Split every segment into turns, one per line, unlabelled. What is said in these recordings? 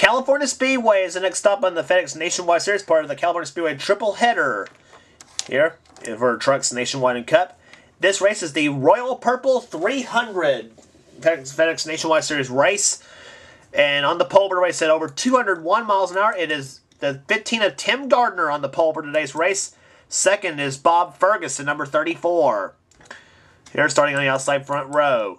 California Speedway is the next stop on the FedEx Nationwide Series, part of the California Speedway triple header. Here, for trucks nationwide and Cup. This race is the Royal Purple 300 FedEx Nationwide Series race. And on the pole for the race at over 201 miles an hour, it is the 15 of Tim Gardner on the pole for today's race. Second is Bob Ferguson, number 34. Here, starting on the outside front row.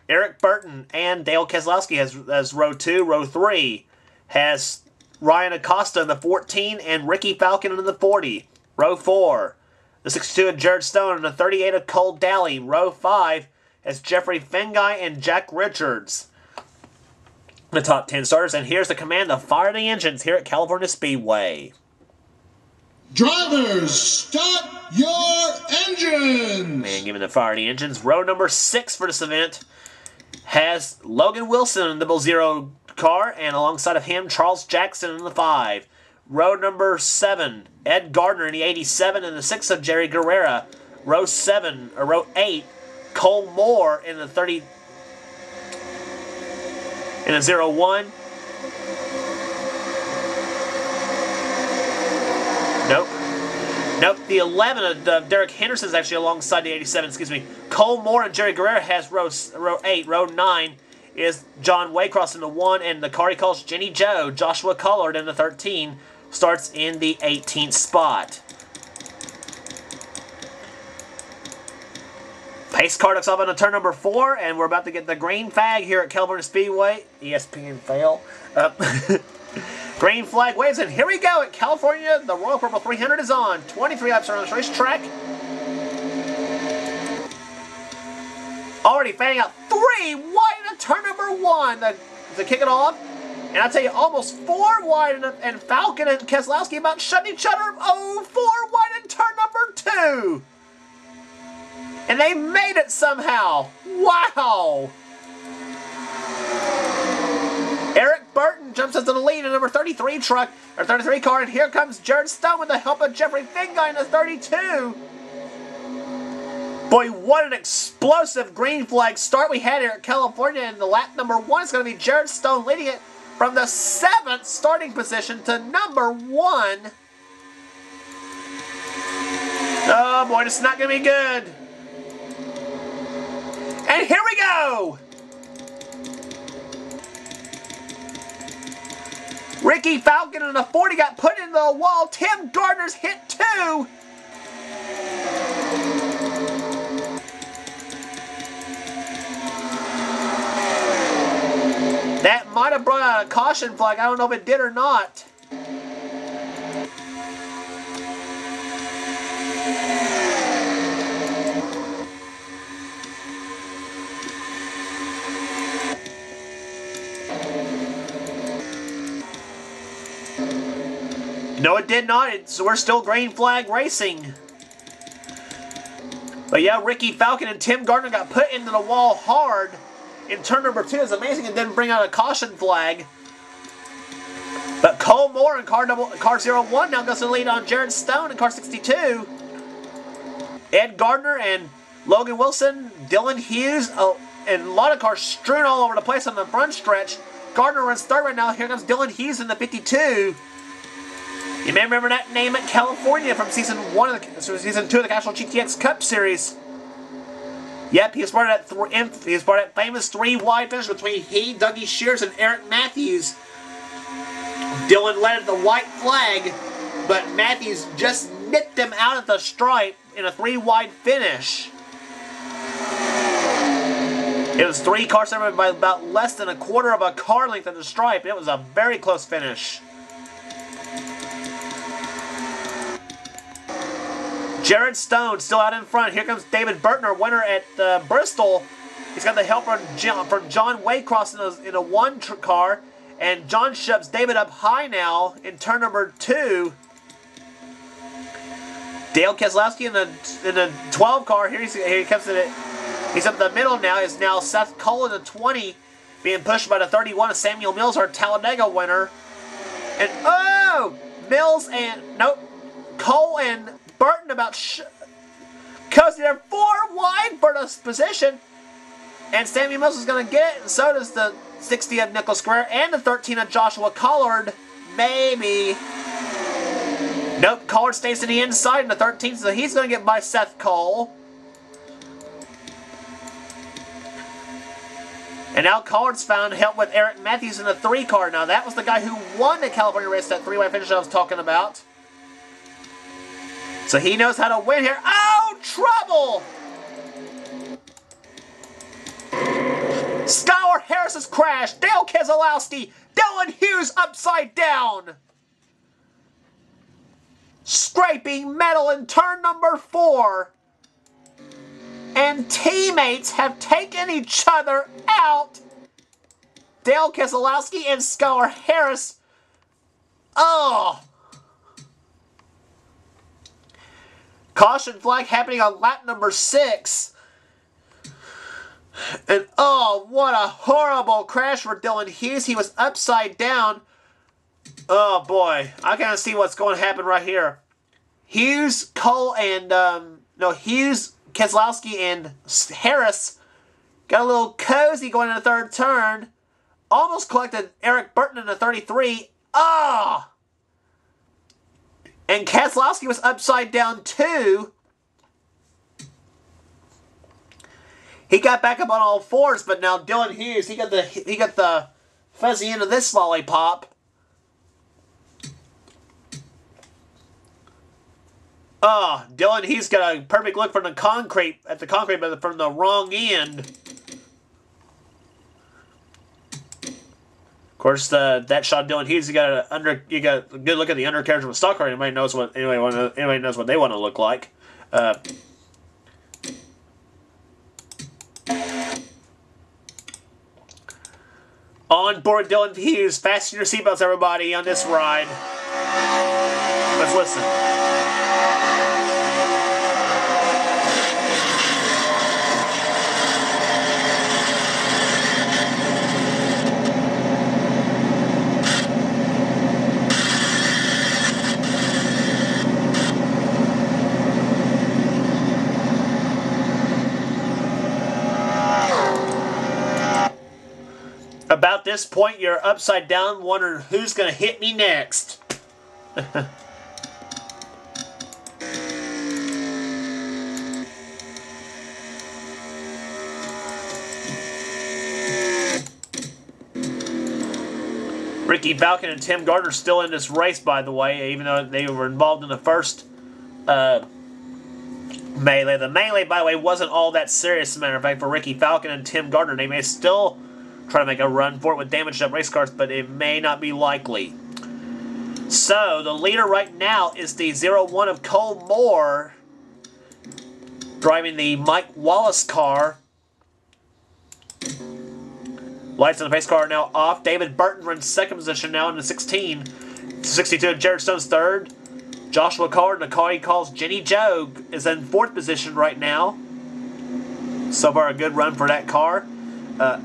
Eric Burton and Dale Keselowski has row 2. Row 3 has Ryan Acosta in the 14 and Ricky Falcon in the 40. Row 4, the 62 of Jared Stone and the 38 of Cole Daly. Row 5 has Jeffrey Fengai and Jack Richards. The top 10 starters, and here's the command to fire the engines here at California Speedway.
Drivers, start your engines!
And given the fire the engines, row number 6 for this event has Logan Wilson in the double zero car, and alongside of him, Charles Jackson in the 5. Row number 7, Ed Gardner in the 87 and the 6 of Jerry Guerrera. Row 8, Cole Moore in the 30 in a 01. Nope. The 11 of Derek Henderson is actually alongside the 87. Excuse me. Cole Moore and Jerry Guerrera has row 8. Row 9 is John Waycross in the 1, and the car he calls Jenny Joe, Joshua Collard in the 13, starts in the 18th spot. Pace car ducks off on turn number 4, and we're about to get the green flag here at California Speedway. ESPN fail. Green flag waves, and here we go at California. The Royal Purple 300 is on. 23 laps around this racetrack. Already fanning out 3 wide into turn number 1 to kick it off. And I'll tell you, almost 4 wide, and Falcon and Keselowski about shutting each other. 4 wide in turn number 2. And they made it somehow. Wow. Eric Burton jumps into the lead in number 33 truck, or 33 car, and here comes Jared Stone with the help of Jeffrey Fengai in the 32. Boy, what an explosive green flag start we had here at California, and the lap number 1 is going to be Jared Stone leading it from the 7th starting position to number 1. Oh boy, this is not going to be good. And here we go! Ricky Falcon in the 40 got put into the wall. Tim Gardner's hit 2. That might have brought out a caution flag. I don't know if it did or not. No, it did not. So we're still green flag racing. But yeah, Ricky Falcon and Tim Gardner got put into the wall hard in turn number 2. It's amazing it didn't bring out a caution flag. But Cole Moore in car 01 now goes to the lead on Jared Stone in car 62. Ed Gardner and Logan Wilson, Dylan Hughes, and a lot of cars strewn all over the place on the front stretch. Gardner runs third right now. Here comes Dylan Hughes in the 52. You may remember that name at California from season 2 of the National GTX Cup Series. Yep, he was part of that famous 3 wide finish between he, Dougie Shears, and Eric Matthews. Dylan led at the white flag, but Matthews just nipped him out at the stripe in a 3 wide finish. It was 3 cars separated by about less than a quarter of a car length at the stripe. It was a very close finish. Jared Stone still out in front. Here comes David Burton, our winner at Bristol. He's got the help from John Waycross in a 1 car. And John shoves David up high now in turn number 2. Dale Keselowski in the 12 car. Here he comes in it. He's up the middle now. Is now Seth Cole in the 20, being pushed by the 31 of Samuel Mills, our Talladega winner. And Mills and Cole and Burton about coasting there 4 wide for this position, and Samuel Mills is going to get it, and so does the 60 of Nicholas Guerrero, and the 13 of Joshua Collard. Maybe. Nope, Collard stays to the inside in the 13, so he's going to get by Seth Cole. And now Collard's found help with Eric Matthews in the 3 car. Now that was the guy who won the California race, that 3-way finish I was talking about. So he knows how to win here. Oh, trouble! Skylar Harris has crashed. Dale Keselowski. Dylan Hughes upside down. Scraping metal in turn number 4. And teammates have taken each other out. Dale Keselowski and Skylar Harris. Oh. Caution flag happening on lap number 6. And oh, what a horrible crash for Dylan Hughes. He was upside down. Oh boy, I kind of see what's going to happen right here. Hughes, Cole, and Hughes, Keselowski, and Harris got a little cozy going in the 3rd turn. Almost collected Eric Burton in the 33. Ah! And Keselowski was upside down too. He got back up on all 4s, but now Dylan Hughes, he got the fuzzy end of this lollipop. Oh, Dylan Hughes got a perfect look from the concrete but from the wrong end. Of course, that shot of Dylan Hughes, you got a good look at the undercarriage of a stock car. Anybody knows what they want to look like. On board Dylan Hughes. Fasten your seatbelts, everybody, on this ride. Let's listen. About this point, you're upside down wondering who's going to hit me next. Ricky Falcon and Tim Gardner still in this race, by the way, even though they were involved in the first melee. The melee, by the way, wasn't all that serious, as a matter of fact, for Ricky Falcon and Tim Gardner. They may still try to make a run for it with damaged up race cars, but it may not be likely. So, the leader right now is the 01 of Cole Moore, driving the Mike Wallace car. Lights on the pace car are now off. David Burton runs 2nd position now in the 16. 62 of Jared Stone's 3rd. Joshua Collard, the car he calls Jenny Joe, is in 4th position right now. So far, a good run for that car.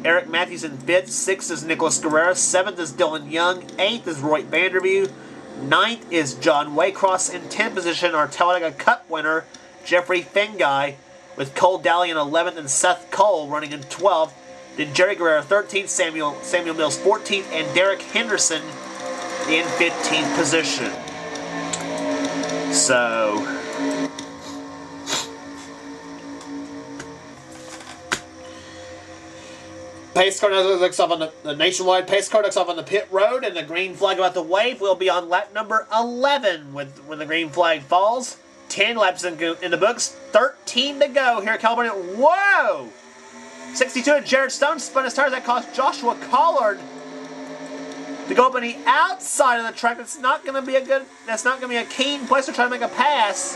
Eric Matthews in 5th, 6th is Nicholas Guerrero, 7th is Dylan Young, 8th is Roy Vanderview, 9th is John Waycross, in 10th position our Talladega Cup winner, Jeffrey Fengai, with Cole Daly in 11th and Seth Cole running in 12th. Then Jerry Guerrero 13th, Samuel Mills 14th, and Derek Henderson in 15th position. So pace car looks off on the nationwide pace car looks off on the pit road, and the green flag about to wave will be on lap number 11 when the green flag falls. 10 laps in the books, 13 to go here at California. Whoa! 62 of Jared Stone spun his tires. That cost Joshua Collard to go up on the outside of the track. That's not going to be a keen place to try to make a pass.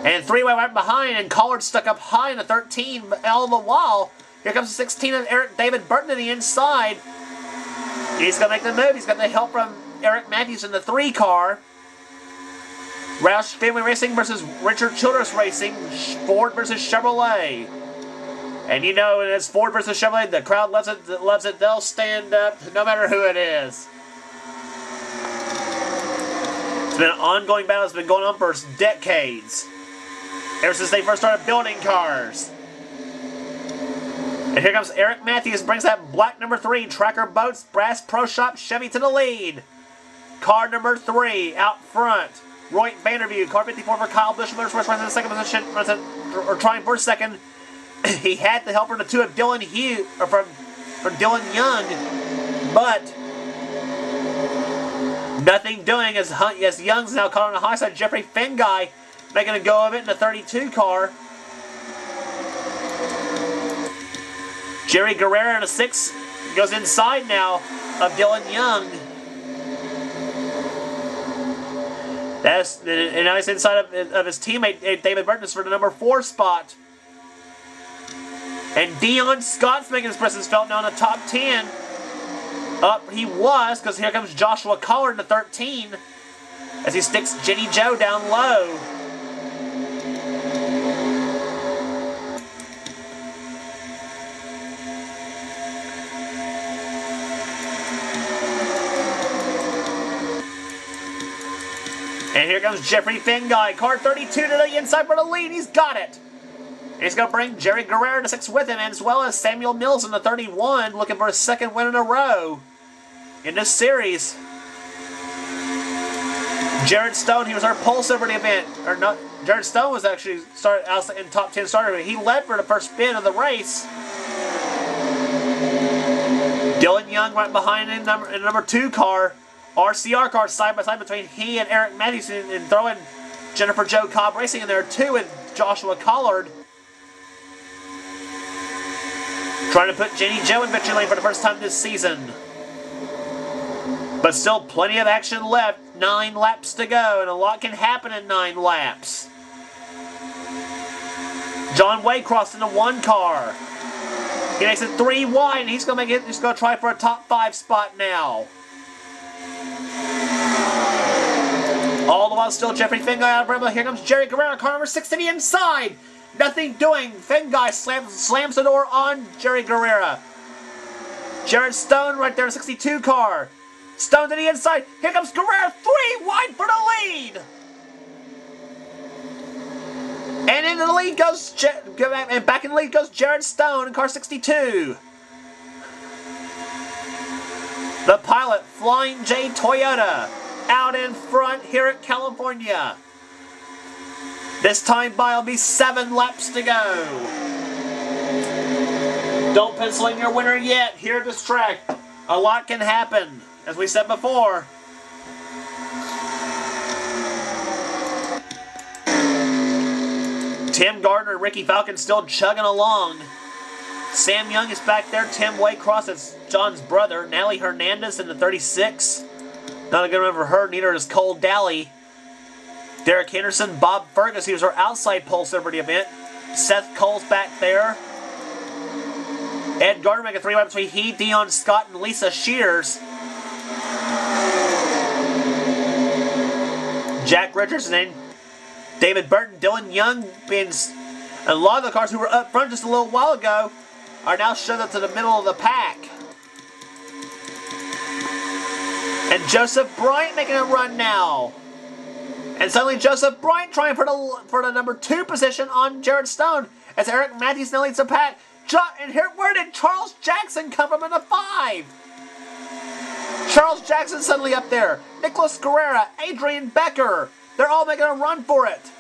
And 3-way right behind, and Collard stuck up high in the 13, but all the while, here comes the 16 of David Burton to the inside. He's going to make the move. He's got the help from Eric Matthews in the 3 car. Roush Family Racing versus Richard Childress Racing. Ford versus Chevrolet. And you know, when it's Ford versus Chevrolet, the crowd loves it. They'll stand up no matter who it is. It's been an ongoing battle that's been going on for decades. ever since they first started building cars. And here comes Eric Matthews, brings that black number 3, Tracker Boats, Brass Pro Shop Chevy to the lead. Car number 3 out front. Roy Vanderview, car 54 for Kyle Busch, Motorsports runs in the second position, or trying for second. He had the help from the 2 of Dylan Hughes, or from Dylan Young, but nothing doing as Young's now caught on the high side. Jeffrey Finguy making a go of it in the 32 car. Jerry Guerrero in a 6 goes inside now of Dylan Young. And now he's inside of his teammate David Burton for the number 4 spot. And Dion Scott's making his presence felt now in the top 10. Up he was, because here comes Joshua Collard in the 13 as he sticks Jenny Joe down low. And here comes Jeffrey Finguy, car 32 to the inside for the lead. He's got it. He's going to bring Jerry Guerrero to 6 with him, as well as Samuel Mills in the 31, looking for his 2nd win in a row in this series. Jared Stone, he was our pulse over the event. Or not, Jared Stone was actually started out in top 10 starter. He led for the first bit of the race. Dylan Young right behind him in the number 2 car. RCR car side by side between he and Eric Matthews, and throwing Jennifer Jo Cobb Racing in there too with Joshua Collard. Trying to put Jenny Joe in victory lane for the first time this season. But still plenty of action left. 9 laps to go, and a lot can happen in 9 laps. John Waycross in the 1 car. He makes it 3 wide, and he's going to try for a top 5 spot now. All the while still Jeffrey Finguy out of Rebel. Here comes Jerry Guerrero, car number 6 to the inside. Nothing doing. Finguy slams the door on Jerry Guerrero. Jared Stone right there, 62 car. Stone to the inside. Here comes Guerrero, 3 wide for the lead. And into the lead goes, and back in the lead goes Jared Stone in car 62. The pilot, Flying J Toyota, out in front here at California. This time by will be 7 laps to go. Don't pencil in your winner yet here at this track. A lot can happen, as we said before. Tim Gardner and Ricky Falcon still chugging along. Sam Young is back there. Tim Waycross, that's John's brother. Nally Hernandez in the 36. Not a good one for her, neither is Cole Daly. Derek Henderson, Bob Fergus, he was our outside pulse over the event. Seth Cole's back there. Ed Gardner making a 3-wide between he, Dion Scott, and Lisa Shears. Jack Richardson, David Burton, Dylan Young, and a lot of the cars who were up front just a little while ago are now shoved up to the middle of the pack. And Joseph Bryant making a run now. And suddenly Joseph Bryant trying for the number 2 position on Jared Stone as Eric Matthews now leads the pack. And here, where did Charles Jackson come from in the 5? Charles Jackson suddenly up there. Nicholas Guerrera, Adrian Becker. They're all making a run for it.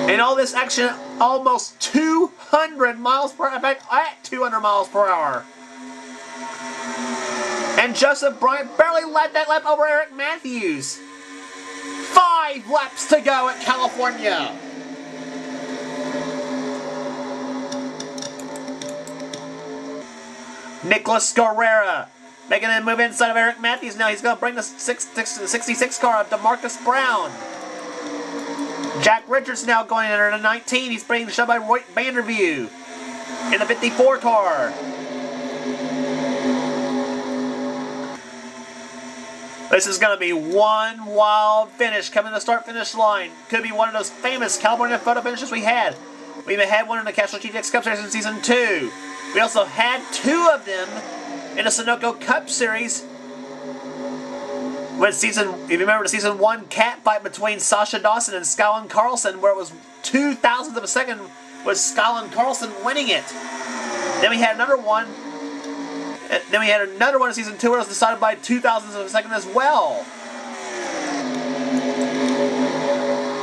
And all this action almost 200 miles per hour. In fact, at 200 miles per hour. And Joseph Bryant barely led that lap over Eric Matthews. 5 laps to go at California. Nicholas Guerrera making a move inside of Eric Matthews now. He's going to bring the 66 car up to Marcus Brown. Jack Richards now going in at a 19. He's being shoved by Roy Vanderview in the 54 car. This is going to be one wild finish coming to the start-finish line. Could be one of those famous California photo finishes we had. We even had one in the Castro GTX Cup Series in Season 2. We also had 2 of them in the Sunoco Cup Series If you remember the season 1 cat fight between Sasha Dawson and Skyland Carlson, where it was 0.02 of a second was Skyland Carlson winning it. Then we had another one. Then we had another one in season 2 where it was decided by 0.02 of a second as well.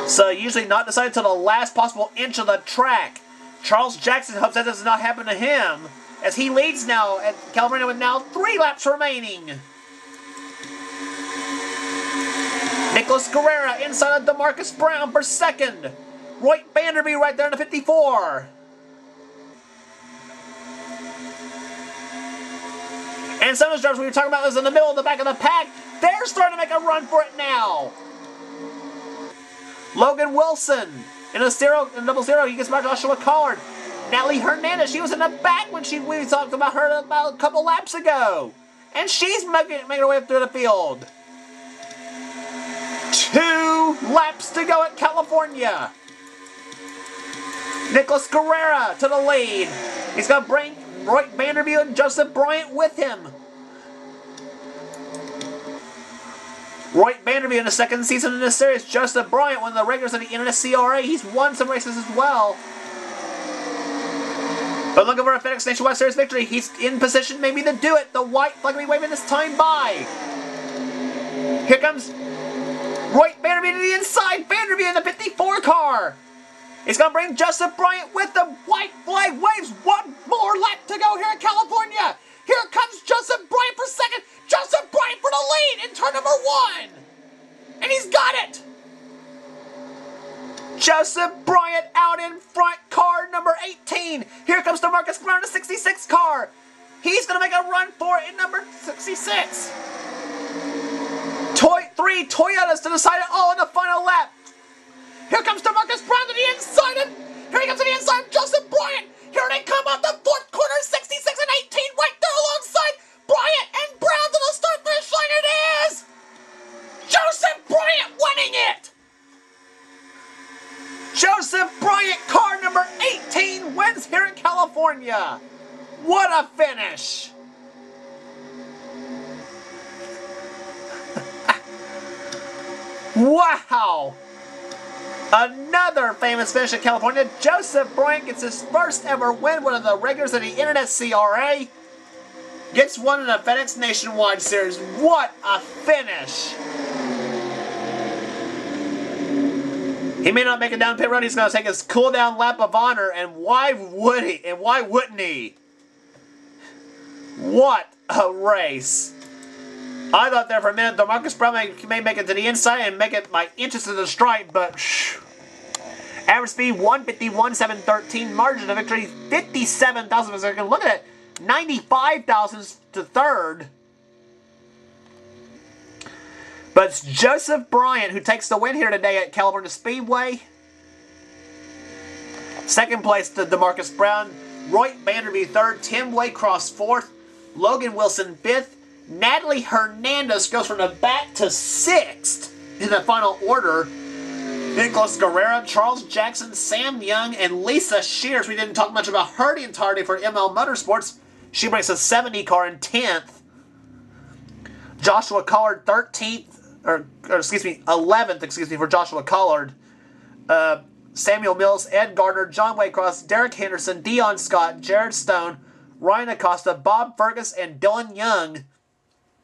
So usually not decided until the last possible inch of the track. Charles Jackson hopes that does not happen to him, as he leads now at California with now 3 laps remaining. Nicholas Guerrera inside of DeMarcus Brown for second. Roy Vanderby right there in the 54. And some of those drivers we were talking about was in the middle of the back of the pack. They're starting to make a run for it now. Logan Wilson in a double zero. He gets by Joshua Collard. Natalie Hernandez, she was in the back when we talked about her about a couple laps ago. And she's making her way up through the field. 2 laps to go at California. Nicholas Guerrera to the lead. He's going to bring Roy Vanderby and Joseph Bryant with him. Roy Vanderby in the second season in this series. Joseph Bryant, one of the regulars of the NSCRA. He's won some races as well. But looking for a FedEx Nationwide Series victory. He's in position maybe to do it. The white flag will be waving this time by. Here comes Roy Vanderby to the inside. Vanderby in the 54 car. He's going to bring Joseph Bryant with the white flag waves. 1 more lap to go here in California. Here comes Joseph Bryant for second. Joseph Bryant for the lead in turn number 1. And he's got it. Joseph Bryant out in front, car number 18. Here comes DeMarcus Brown, the 66 car. He's going to make a run for it in number 66. 3 Toyotas to decide it all in the final lap. Here comes DeMarcus Brown to the inside. Here he comes to the inside of Joseph Bryant. Here they come out the 4th corner, 66 and 18, right there alongside Bryant and Brown to the start-finish line. It is Joseph Bryant winning it. Joseph Bryant, car number 18, wins here in California. What a finish. Wow. Another famous finish in California. Joseph Bryant gets his first ever win, one of the regulars of the Internet CRA. Gets one in the FedEx Nationwide Series. What a finish. He may not make it down pit road. He's going to take his cool-down lap of honor, and why would he? And why wouldn't he? What a race. I thought there for a minute DeMarcus Brown may make it to the inside and make it by inches to the stripe, but average speed 151.713, margin of victory 57 thousandths of a second. Look at it, 95 thousandths to third. But it's Joseph Bryant who takes the win here today at California Speedway. Second place to DeMarcus Brown, Roy Vanderby third, Tim Waycross fourth, Logan Wilson fifth. Natalie Hernandez goes from the back to 6th in the final order. Nicholas Guerrera, Charles Jackson, Sam Young, and Lisa Shears. We didn't talk much about her the entirety for ML Motorsports. She brings a 70 car in 10th. Joshua Collard 13th, or excuse me, 11th, excuse me, for Joshua Collard. Samuel Mills, Ed Gardner, John Waycross, Derek Henderson, Dion Scott, Jared Stone, Ryan Acosta, Bob Fergus, and Dylan Young.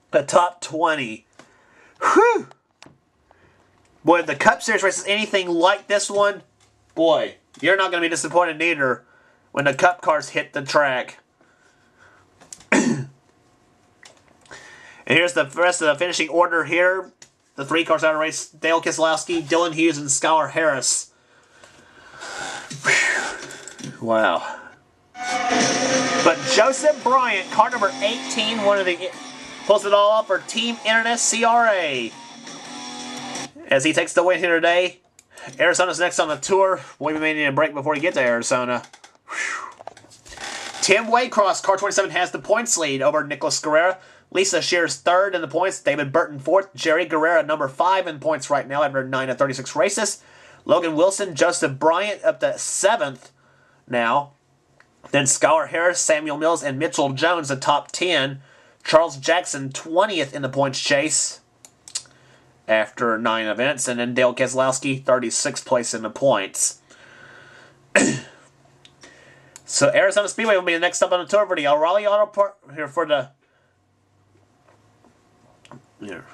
The top 20. Whew! Boy, if the Cup Series race is anything like this one, boy, you're not going to be disappointed neither when the Cup cars hit the track. And here's the rest of the finishing order here. The 3 cars out of the race: Dale Keselowski, Dylan Hughes, and Skylar Harris. Whew. Wow. But Joseph Bryant, car number 18, one of the... pulls it all up for Team Internet CRA. As he takes the win here today. Arizona's next on the tour. Boy, we may need a break before we get to Arizona. Whew. Tim Waycross, car 27, has the points lead over Nicholas Guerrera. Lisa Shears third in the points. David Burton fourth. Jerry Guerrera number 5 in points right now after 9 of 36 races. Logan Wilson, Joseph Bryant up to 7th now. Then Skylar Harris, Samuel Mills, and Mitchell Jones, the top 10. Charles Jackson, 20th in the points chase. after 9 events, and then Dale Keselowski, 36th place in the points. So Arizona Speedway will be the next up on the tour for the O'Reilly Auto Park here for the. Here.